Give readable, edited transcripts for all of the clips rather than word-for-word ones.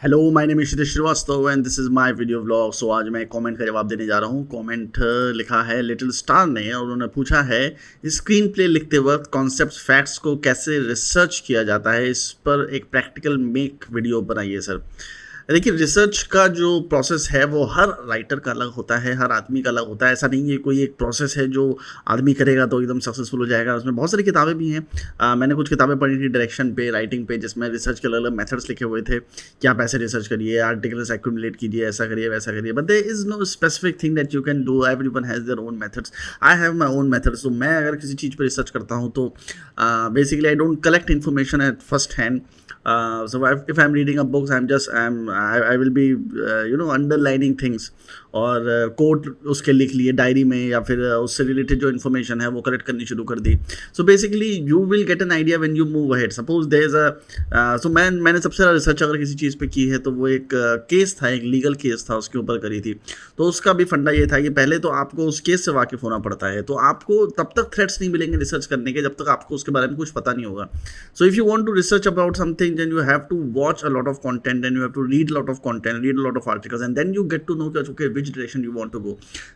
Hello my name is Shridhar Srivastava and this is my video vlog. So आज मैं comment का जवाब देने जा रहा हूँ। कमेंट लिखा है लिटिल स्टार ने और उन्होंने पूछा है स्क्रीन प्ले लिखते वक्त कॉन्सेप्ट फैक्ट्स को कैसे रिसर्च किया जाता है, इस पर एक प्रैक्टिकल मेक वीडियो बनाइए सर। देखिए, रिसर्च का जो प्रोसेस है वो हर राइटर का अलग होता है, हर आदमी का अलग होता है। ऐसा नहीं है कोई एक प्रोसेस है जो आदमी करेगा तो एकदम सक्सेसफुल हो जाएगा। उसमें बहुत सारी किताबें भी हैं। मैंने कुछ किताबें पढ़ी थी डायरेक्शन पे, राइटिंग पे, जिसमें रिसर्च के अलग अलग मेथड्स लिखे हुए थे कि आप ऐसे रिसर्च करिए, आर्टिकल्स एक्यूमुलेट कीजिए, ऐसा करिए, वैसा करिए। But there is no specific thing that you can do. Everyone has their own methods. I have my own methods. तो मैं अगर किसी चीज़ पर रिसर्च करता हूँ तो basically I don't collect information at first hand. So if I'm reading a book, I will be underlining things और coat उसके लिख लिए डायरी में, या फिर उससे रिलेटेड जो इन्फॉर्मेशन है वो कलेक्ट करनी शुरू कर दी. So basically you will get an idea when you move ahead. Suppose there is so मैंने सबसे ज़्यादा रिसर्च अगर किसी चीज़ पे की है तो वो एक केस था, एक लीगल केस था, उसके ऊपर करी थी. तो उसका भी फंडा ये था कि पहले तो आपको उस केस से वाकिफ़ होना पड़ता है. तो आपको तब तक थ्रेड्स नहीं मिलेंगे रिसर्च करने के जब तक आपको उसके बारे में कुछ पता नहीं होगा. So if you want to research about something, then you have to watch a lot of content, and you have to read a lot of content, read a lot of articles, and then you get to know okay, which direction you want to go.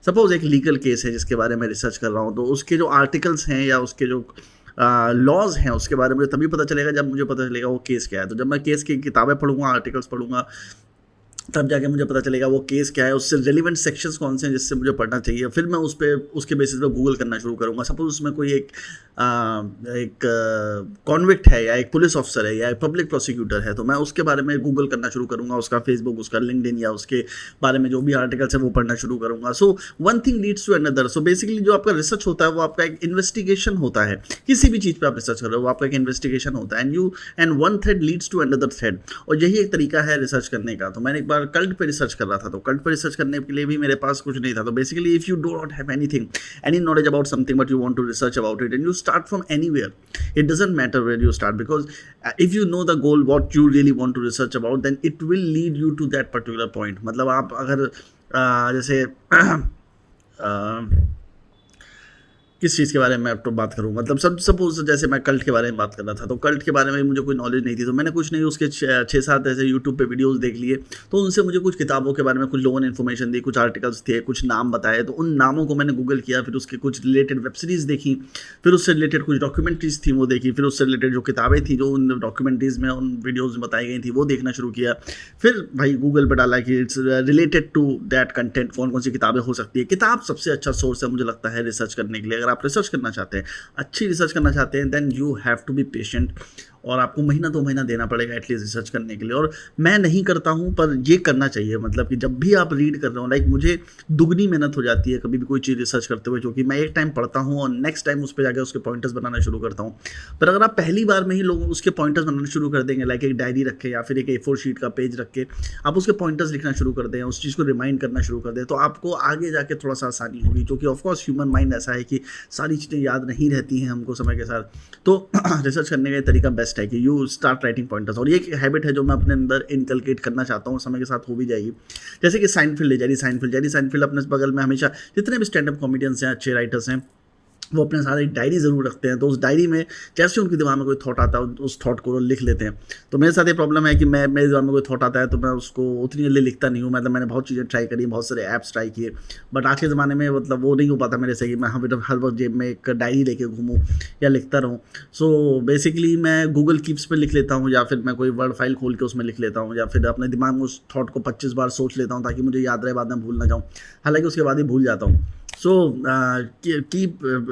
Suppose एक legal case है जिसके बारे में research कर रहा हूँ, तो उसके जो आर्टिकल्स हैं या उसके जो लॉज हैं उसके बारे में तभी पता चलेगा जब मुझे पता चलेगा वो केस क्या है. तो जब मैं केस की किताबें पढ़ूंगा, आर्टिकल्स पढ़ूंगा, तब जाके मुझे पता चलेगा वो केस क्या है, उससे रेलिवेंट सेक्शंस कौन से हैं जिससे मुझे पढ़ना चाहिए. फिर मैं उसके बेसिस पे गूगल करना शुरू करूँगा. सपोज उसमें कोई एक कॉन्विक्ट है, या एक पुलिस ऑफिसर है, या एक पब्लिक प्रोसिक्यूटर है, तो मैं उसके बारे में गूगल करना शुरू करूँगा. उसका फेसबुक, उसका लिंक्डइन, या उसके बारे में जो भी आर्टिकल्स है वो पढ़ना शुरू करूँगा. So one thing leads to another. So basically जो आपका रिसर्च होता है वो आपका एक इन्वेस्टिगेशन होता है. किसी भी चीज़ पर आप रिसर्च कर रहे हो वो आपका एक इन्वेस्टिगेशन होता है. And one thread leads to another thread. और यही एक तरीका है रिसर्च करने का. तो मैंने एक बार कल्ट पे रिसर्च कर रहा था, तो कल्ट पे रिसर्च करने के लिए भी मेरे पास कुछ नहीं था. तो basically if you do not have any knowledge about something but you want to research about it, and you start from anywhere, it doesn't matter where you start, because if you know the goal what you really want to research about, then it will lead you to that particular point. मतलब आप अगर जैसे किस चीज़ के बारे में मैं तो बात करूँ, मतलब सपोज जैसे मैं कल्ट के बारे में बात कर रहा था, तो कल्ट के बारे में मुझे कोई नॉलेज नहीं थी. तो मैंने कुछ नहीं उसके 6-7 ऐसे यूट्यूब पे वीडियोस देख लिए. तो उनसे मुझे कुछ किताबों के बारे में कुछ लोगों ने इन्फॉर्मेशन दी, कुछ आर्टिकल्स थे, कुछ नाम बताए. तो उन नामों को मैंने गूगल किया, फिर उसके कुछ रिलेटेड वेब सीरीज़ देखी, फिर उससे रिलेटेड कुछ डॉक्यूमेंट्रीज़ थी वो देखी, फिर उससे रिलेटेड जो किताबें थी जो उन डॉक्यूमेंट्रीज़ में उन वीडियोज़ में बताई गई थी वो देखना शुरू किया. फिर भाई गूगल पर डाला कि it's related to that content, कौन कौन सी किताबें हो सकती है. किताब सबसे अच्छा सोर्स है मुझे लगता है रिसर्च करने के लिए. अगर आप रिसर्च करना चाहते हैं, अच्छी रिसर्च करना चाहते हैं, then you have to be patient. और आपको महीना 2 महीना देना पड़ेगा एटलीस्ट रिसर्च करने के लिए. और मैं नहीं करता हूँ, पर ये करना चाहिए. मतलब कि जब भी आप रीड कर रहे हो, लाइक मुझे दुगनी मेहनत हो जाती है कभी भी कोई चीज़ रिसर्च करते हुए, क्योंकि मैं एक टाइम पढ़ता हूँ और नेक्स्ट टाइम उस पर जाकर उसके पॉइंटर्स बनाना शुरू करता हूँ. पर अगर आप पहली बार में ही लोगों उसके पॉइंटर्स बनाना शुरू कर देंगे, लाइक एक डायरी रखें या फिर एक A4 शीट का पेज रख के आप उसके पॉइंटर्स लिखना शुरू कर दें, उस चीज़ को रिमाइंड करना शुरू कर दें, तो आपको आगे जाके थोड़ा सा आसानी होगी. क्योंकि ऑफकोर्स ह्यूमन माइंड ऐसा है कि सारी चीज़ें याद नहीं रहती हैं हमको समय के साथ. तो रिसर्च करने का तरीका बेस्ट है कि यू स्टार्ट राइटिंग पॉइंटर्स. और ये एक हैबिट है जो मैं अपने अंदर इनकलकेट करना चाहता हूँ, समय के साथ हो भी जाएगी. जैसे कि साइनफील्ड है, जेरी साइनफील्ड अपने बगल में हमेशा, जितने भी स्टैंड अप कॉमेडियंस हैं, अच्छे राइटर्स हैं, वो अपने साथ एक डायरी ज़रूर रखते हैं. तो उस डायरी में जैसे उनके दिमाग में कोई थॉट आता है उस थॉट को लिख लेते हैं. तो मेरे साथ ये प्रॉब्लम है कि मेरे दिमाग में कोई थॉट आता है तो मैं उसको उतनी जल्दी लिखता नहीं हूँ. मतलब मैंने बहुत चीज़ें ट्राई करी, बहुत सारे ऐप्स ट्राई किए, बट आज के ज़माने में मतलब वो नहीं हो पाता मेरे से कि मैं हर वक्त जेब में एक डायरी लेके घूमूँ या लिखता रहूँ. सो बेसिकली मैं गूगल कीप्स पर लिख लेता हूँ, या फिर मैं कोई वर्ड फाइल खोल के उसमें लिख लेता हूँ, या फिर अपने दिमाग में उस थॉट को 25 बार सोच लेता हूँ ताकि मुझे याद रहे, बाद में भूल ना जाऊँ. हालांकि उसके बाद ही भूल जाता हूँ. सो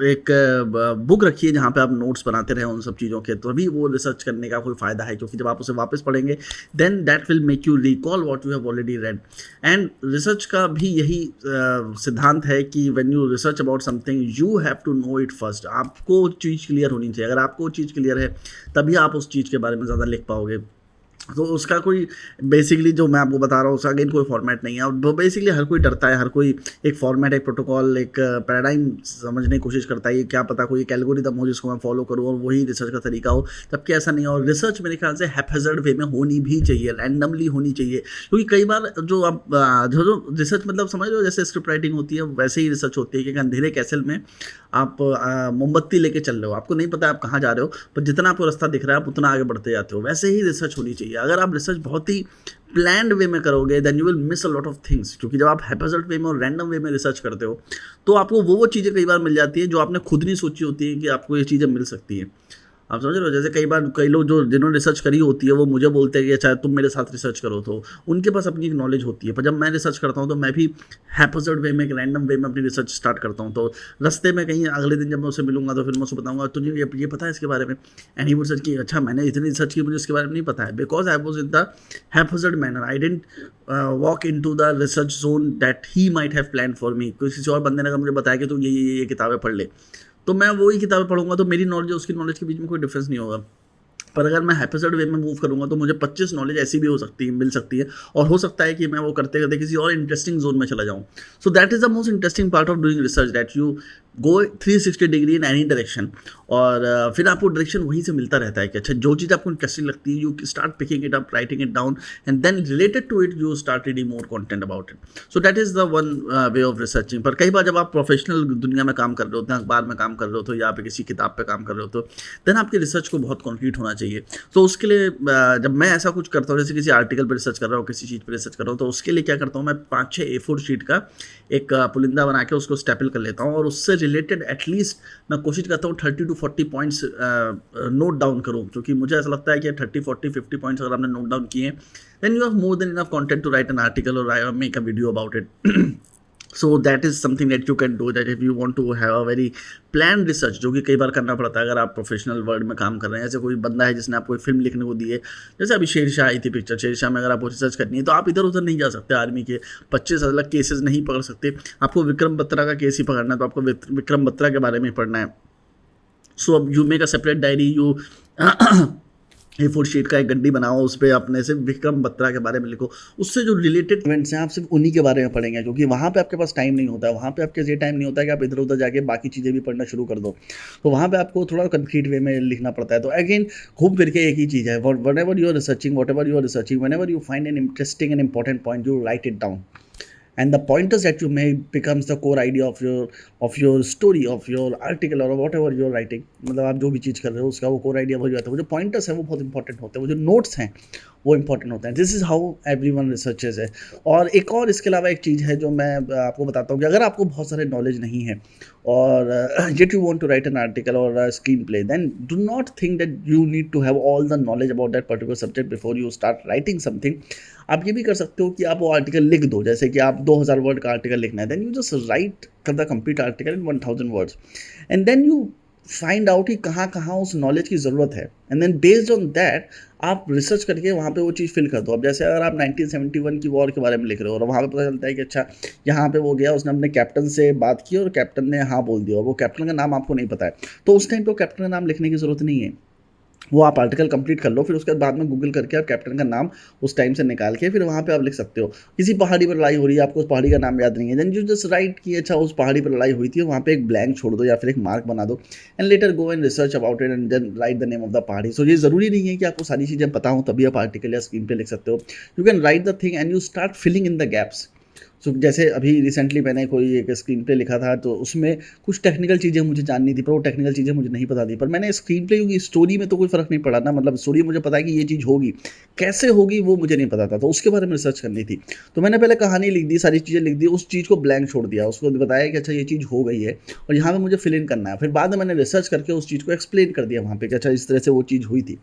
एक बुक रखिए जहाँ पे आप नोट्स बनाते रहें उन सब चीज़ों के, तो अभी वो रिसर्च करने का कोई फ़ायदा है. क्योंकि जब आप उसे वापस पढ़ेंगे, then that will make you recall what you have already read. And research का भी यही सिद्धांत है कि when you research about something, you have to know it first. आपको चीज़ क्लियर होनी चाहिए. अगर आपको चीज़ क्लियर है तभी आप उस चीज़ के बारे में ज़्यादा लिख पाओगे. तो उसका कोई बेसिकली जो मैं आपको बता रहा हूँ उसका अगेन कोई फॉर्मेट नहीं है. और बेसिकली हर कोई डरता है, हर कोई एक फॉर्मेट, एक प्रोटोकॉल, एक पैराडाइम समझने की कोशिश करता है. क्या पता कोई एक एल्गोरिदम हो जिसको मैं फॉलो करूँ और वही रिसर्च का तरीका हो, जबकि ऐसा नहीं है. और रिसर्च मेरे ख्याल से हैपहैज़र्ड वे में होनी भी चाहिए, रैंडमली होनी चाहिए. क्योंकि कई बार जो आप जो रिसर्च मतलब समझ लो जैसे स्क्रिप्ट राइटिंग होती है, वैसे ही रिसर्च होती है कि अंधेरे कैसल में आप मोमबत्ती लेके चल रहे हो, आपको नहीं पता आप कहाँ जा रहे हो, पर जितना आपको रास्ता दिख रहा है आप उतना आगे बढ़ते जाते हो. वैसे ही रिसर्च होनी चाहिए. चाहिए। अगर आप रिसर्च बहुत ही प्लान्ड वे में करोगे then you will miss a lot of things, क्योंकि जब आप हैप्पैज़र्ड वे में और रैंडम वे में रिसर्च करते हो तो आपको वो चीज़ें कई बार मिल जाती है जो आपने खुद नहीं सोची होती है कि आपको ये चीज़ें मिल सकती हैं। आप समझ रहे हो? जैसे कई बार कई लोग जो जिन्होंने रिसर्च करी होती है वो मुझे बोलते हैं कि अच्छा तुम मेरे साथ रिसर्च करो, तो उनके पास अपनी एक नॉलेज होती है। पर जब मैं रिसर्च करता हूँ तो मैं भी हैप्पैज़र्ड वे में, एक रैंडम वे में अपनी रिसर्च स्टार्ट करता हूँ। तो रास्ते में कहीं अगले दिन जब मैं उससे मिलूंगा तो फिर मैं उसको बताऊंगा तुझे ये पता है इसके बारे में, एंड ही वुड से कि अच्छा मैंने इतनी रिसर्च की, मुझे इसके बारे में नहीं पता है, because I was in the haphazard manner, I didn't walk in to the research zone that he might have plan for me. किसी और बंदे ने अगर मुझे बताया कि तू ये किताबें पढ़ ले, तो मैं वही किताबें पढ़ूंगा, तो मेरी नॉलेज और उसकी नॉलेज के बीच में कोई डिफरेंस नहीं होगा। पर अगर मैं हैप्पैज़र्ड वे में मूव करूंगा तो मुझे 25 नॉलेज ऐसी भी हो सकती है, मिल सकती है, और हो सकता है कि मैं वो करते करते किसी और इंटरेस्टिंग जोन में चला जाऊं। सो that is the most interesting part of doing research, that you go 360 degree in any direction, और फिर आपको डायरेक्शन वहीं से मिलता रहता है कि अच्छा जो चीज़ आपको इंटरेस्टिंग लगती है you start picking it up, writing it down, and then related to it you start reading more content about it. So that is the one way of researching. पर कई बार जब आप प्रोफेशनल दुनिया में काम कर रहे होते हैं, अखबार में काम कर रहे होते हो या फिर किसी किताब पे काम कर रहे होते हो, देन आपकी रिसर्च को बहुत कॉन्क्रीट होना चाहिए। तो उसके लिए जब मैं ऐसा कुछ करता हूँ, जैसे किसी आर्टिकल पर रिसर्च कर रहा हूँ, किसी चीज़ पर रिसर्च कर रहा हूँ, तो उसके लिए क्या करता हूँ, मैं 5-6 A4 शीट का एक पुलिंदा बना के उसको स्टेपल कर लेता हूँ, और उससे रिलेटेड एटलीस्ट मैं कोशिश करता हूँ 30 to 40 पॉइंट्स नोट डाउन करूँ, क्योंकि मुझे ऐसा लगता है कि 30, 40, 50 पॉइंट्स अगर आपने नोट डाउन किए then you have more than enough content to write an article और make a video about it. So that is something that you can do, that if you want to have a very plan research, जो कि कई बार करना पड़ता है अगर आप professional world में काम कर रहे हैं। जैसे कोई बंदा है जिसने आपको फिल्म लिखने को दी है, जैसे अभी शेरशाह आई थी पिक्चर, शेरशाह में अगर आपको रिसर्च करनी है तो आप इधर उधर नहीं जा सकते, आर्मी के 25 अलग केसेस नहीं पकड़ सकते, आपको विक्रम बत्रा का केस ही पकड़ना है, तो आपको विक्रम बत्रा के बारे में पढ़ना है। सो अब you make a separate diary, you A4 sheet का एक गड्डी बनाओ, उस पर अपने से विक्रम बत्रा के बारे में लिखो, उससे जो रिलेटेड इवेंट्स हैं आप सिर्फ उन्हीं के बारे में पढ़ेंगे, क्योंकि वहाँ पे आपके पास टाइम नहीं होता है, वहाँ पे आपके ये टाइम नहीं होता है कि आप इधर उधर जाके बाकी चीज़ें भी पढ़ना शुरू कर दो, तो वहाँ पे आपको थोड़ा कंक्रीट वे में लिखना पड़ता है। तो अगेन घूम फिर के एक ही चीज़ है, whatever you are researching, whatever you are researching, whenever you find an interesting and important point you write it down, and the pointers that you make becomes the core idea of your story, of your article, or whatever you are writing। मतलब आप जो भी चीज़ कर रहे हो उसका वो core idea हो जाता है। वो जो पॉइंटर्स हैं वो बहुत इंपॉर्टेंट होते हैं, वो जो नोट्स हैं वो इंपॉर्टेंट होता है। This is how everyone researches है। और एक और इसके अलावा एक चीज़ है जो मैं आपको बताता हूँ कि अगर आपको बहुत सारे नॉलेज नहीं है और yet you want to write an article or a screenplay, then do not think that you need to have all the knowledge about that particular subject before you start writing something। आप ये भी कर सकते हो कि आप वो article लिख दो, जैसे कि आप 2000 वर्ड का आर्टिकल लिखना है, then you just write the complete article in 1000 words, and then you find out कि कहाँ कहाँ उस नॉलेज की ज़रूरत है, and then based on that आप रिसर्च करके वहाँ पे वो चीज़ फिल कर दो। अब जैसे अगर आप 1971 की वॉर के बारे में लिख रहे हो और वहाँ पे पता चलता है कि अच्छा यहाँ पे वो गया, उसने अपने कैप्टन से बात की और कैप्टन ने हाँ बोल दिया, और वो कैप्टन का नाम आपको नहीं पता है, तो उस टाइम पे कैप्टन का नाम लिखने की ज़रूरत नहीं है, वो आप आर्टिकल कंप्लीट कर लो, फिर उसके बाद में गूगल करके आप कैप्टन का नाम उस टाइम से निकाल के फिर वहाँ पे आप लिख सकते हो। किसी पहाड़ी पर लड़ाई हो रही है, आपको उस पहाड़ी का नाम याद नहीं है, देन यू जस्ट राइट कि अच्छा उस पहाड़ी पर लड़ाई हुई थी, वहाँ पे एक ब्लैंक छोड़ दो या फिर एक मार्क बना दो, and later go and research about it and then write the name of the पहाड़ी। सो ये ज़रूरी नहीं है कि आपको सारी चीज़ें पता हो तभी आप आर्टिकल या स्क्रीन पे लिख सकते हो। You can write the thing and you start filling in the gaps. So जैसे अभी रिसेंटली मैंने कोई एक स्क्रीन प्ले लिखा था, तो उसमें कुछ टेक्निकल चीज़ें मुझे जाननी थी, पर वो टेक्निकल चीज़ें मुझे नहीं पता थी, पर मैंने स्क्रीन प्ले क्योंकि स्टोरी में तो कोई फ़र्क नहीं पड़ा ना, मतलब स्टोरी मुझे पता है कि ये चीज़ होगी, कैसे होगी वो मुझे नहीं पता था, तो उसके बारे में रिसर्च करनी थी। तो मैंने पहले कहानी लिख दी, सारी चीज़ें लिख दी, उस चीज़ को ब्लैंक छोड़ दिया, उसको बताया कि अच्छा ये चीज़ हो गई है और यहाँ पर मुझे फिल इन करना है, फिर बाद में मैंने रिसर्च करके उस चीज़ को एक्सप्लेन कर दिया वहाँ पर कि अच्छा इस तरह से वो चीज़ हुई थी।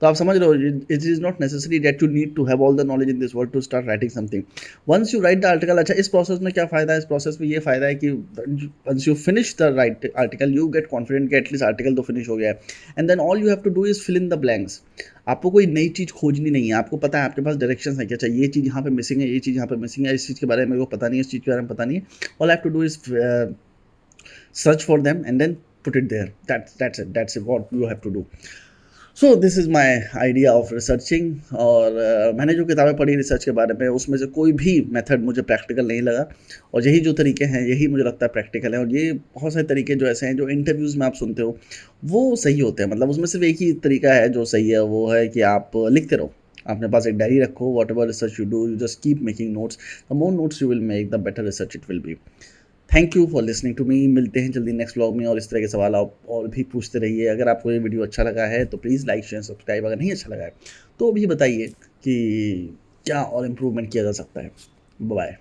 तो आप समझ रहे हो, it is not necessary that you need to have all the knowledge in this world to start writing something. Once you write the article, अच्छा इस प्रोसेस में क्या फ़ायदा है, इस प्रोसेस में ये फ़ायदा है कि once you finish the write article you get confident कि एटलीस्ट आर्टिकल तो फिनिश हो गया है, and then all you have to do is fill in the blanks. आपको कोई नई चीज़ खोजनी नहीं है, आपको पता है, आपके पास डायरेक्शंस है कि अच्छा ये चीज़ यहाँ पे मिसिंग है, ये चीज़ यहाँ पे मिसिंग है, इस चीज़ के बारे में मेरे को पता नहीं है, इस चीज़ के बारे में पता नहीं है, all I have to do is search for them and then put it there, that's it what you have to do। So this is my idea of researching. और मैंने जो किताबें पढ़ी रिसर्च के बारे में उसमें से कोई भी मेथड मुझे प्रैक्टिकल नहीं लगा, और यही जो तरीके हैं यही मुझे लगता है प्रैक्टिकल है। और ये बहुत सारे तरीके जो ऐसे हैं जो इंटरव्यूज़ में आप सुनते हो वो सही होते हैं, मतलब उसमें सिर्फ एक ही तरीका है जो सही है, वो है कि आप लिखते रहो, अपने पास एक डायरी रखो, whatever research you do you just keep making notes, the more notes you will make the better research it will be. Thank you for listening to me. मिलते हैं जल्दी नेक्स्ट व्लॉग में और इस तरह के सवाल आप और भी पूछते रहिए। अगर आपको ये वीडियो अच्छा लगा है तो प्लीज़ लाइक शेयर सब्सक्राइब। अगर नहीं अच्छा लगा है तो भी बताइए कि क्या और इम्प्रूवमेंट किया जा सकता है। बाय।